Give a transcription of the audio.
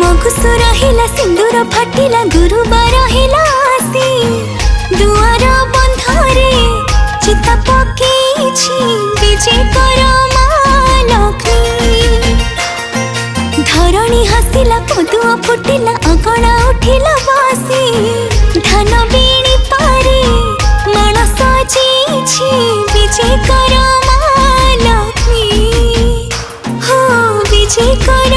मगुसु रहिला सिंदूर फाटिला गुरुबार हिला आसी दुआर बंधरे चिता पकेछि विजेकर माँ लक्ष्मी। धरणी हसिला पदुआ फुटिला अगणा उठिला बासी धान बीणी पारे माण सजेछि विजेकर माँ लक्ष्मी। हो विजेकर